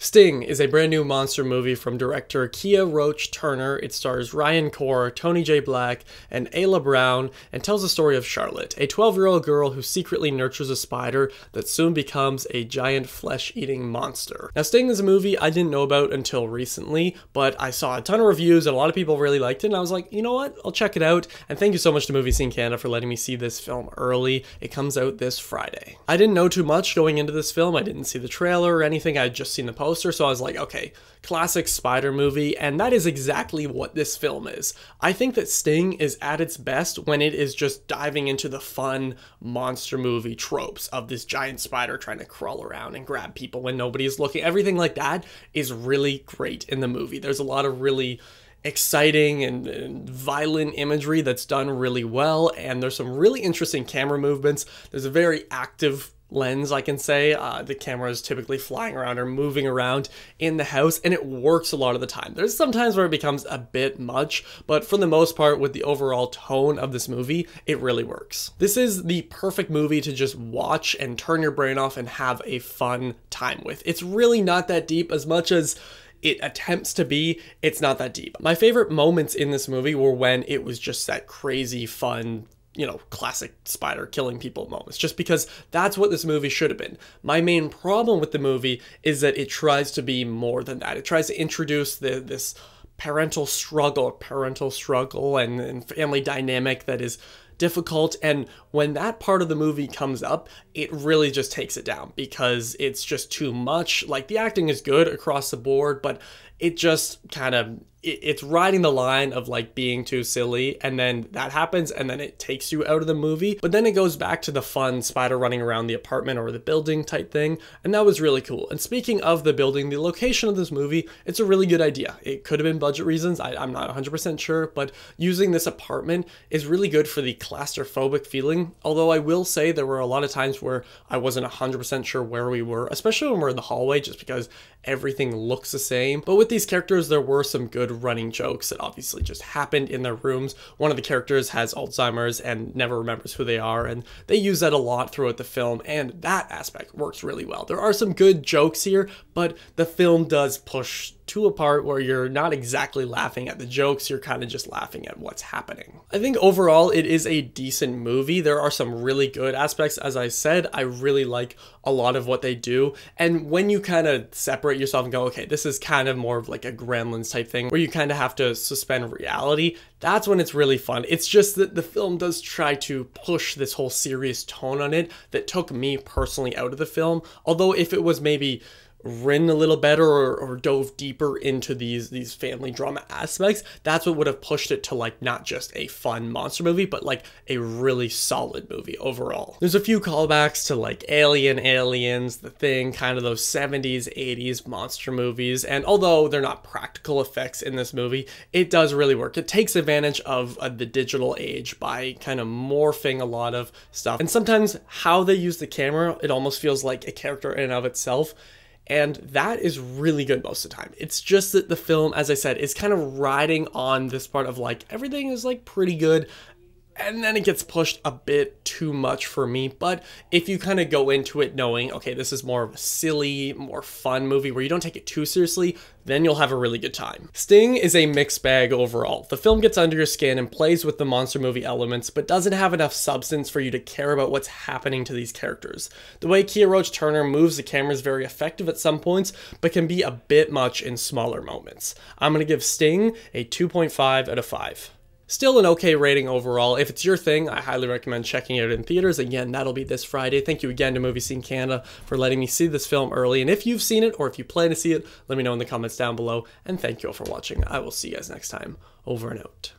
Sting is a brand new monster movie from director Kiah Roache-Turner. It stars Ryan Corr, Tony J. Black, and Alyla Browne, and tells the story of Charlotte, a 12-year-old girl who secretly nurtures a spider that soon becomes a giant flesh-eating monster. Now, Sting is a movie I didn't know about until recently, but I saw a ton of reviews and a lot of people really liked it, and I was like, you know what, I'll check it out. And thank you so much to Movie Scene Canada for letting me see this film early. It comes out this Friday. I didn't know too much going into this film. I didn't see the trailer or anything. I had just seen the poster, so I was like, okay, classic spider movie, and that is exactly what this film is. I think that Sting is at its best when it is just diving into the fun monster movie tropes of this giant spider trying to crawl around and grab people when nobody is looking. Everything like that is really great in the movie. There's a lot of really exciting and violent imagery that's done really well, and there's some really interesting camera movements. There's a very active lens, I can say. The camera is typically flying around or moving around in the house, and it works a lot of the time. There's some times where it becomes a bit much, but for the most part, with the overall tone of this movie, it really works. This is the perfect movie to just watch and turn your brain off and have a fun time with. It's really not that deep. As much as it attempts to be, it's not that deep. My favorite moments in this movie were when it was just that crazy fun, you know, classic spider killing people moments, just because that's what this movie should have been. My main problem with the movie is that it tries to be more than that. It tries to introduce this parental struggle and family dynamic that is difficult, and when that part of the movie comes up, it really just takes it down because it's just too much. Like, the acting is good across the board, but it just kind of, it's riding the line of like being too silly, and then that happens and then it takes you out of the movie, but then it goes back to the fun spider running around the apartment or the building type thing, and that was really cool. And speaking of the building, the location of this movie, it's a really good idea. It could have been budget reasons, I'm not 100% sure, but using this apartment is really good for the claustrophobic feeling, although I will say there were a lot of times where I wasn't 100% sure where we were, especially when we're in the hallway, just because everything looks the same. But with these characters, there were some good running jokes that obviously just happened in their rooms. One of the characters has Alzheimer's and never remembers who they are, and they use that a lot throughout the film, and that aspect works really well. There are some good jokes here, but the film does push to a part where you're not exactly laughing at the jokes, you're kind of just laughing at what's happening. I think overall it is a decent movie. There are some really good aspects. As I said, I really like a lot of what they do, and when you kind of separate yourself and go, okay, this is kind of more of like a Gremlins type thing where you kind of have to suspend reality, that's when it's really fun. It's just that the film does try to push this whole serious tone on it that took me personally out of the film, although if it was maybe written a little better or dove deeper into these family drama aspects, that's what would have pushed it to like not just a fun monster movie, but like a really solid movie overall. There's a few callbacks to like Aliens, The Thing, kind of those 70s, 80s monster movies, and although they're not practical effects in this movie, it does really work. It takes advantage of the digital age by kind of morphing a lot of stuff, and sometimes how they use the camera, it almost feels like a character in and of itself. And that is really good most of the time. It's just that the film, as I said, is kind of riding on this part of like, everything is like pretty good, and then it gets pushed a bit too much for me. But if you kind of go into it knowing, okay, this is more of a silly, more fun movie where you don't take it too seriously, then you'll have a really good time. Sting is a mixed bag overall. The film gets under your skin and plays with the monster movie elements, but doesn't have enough substance for you to care about what's happening to these characters. The way Kiah Roache-Turner moves the camera is very effective at some points, but can be a bit much in smaller moments. I'm gonna give Sting a 2.5 out of 5. Still an okay rating overall. If it's your thing, I highly recommend checking it out in theaters. Again, that'll be this Friday. Thank you again to Movie Scene Canada for letting me see this film early. And if you've seen it or if you plan to see it, let me know in the comments down below. And thank you all for watching. I will see you guys next time. Over and out.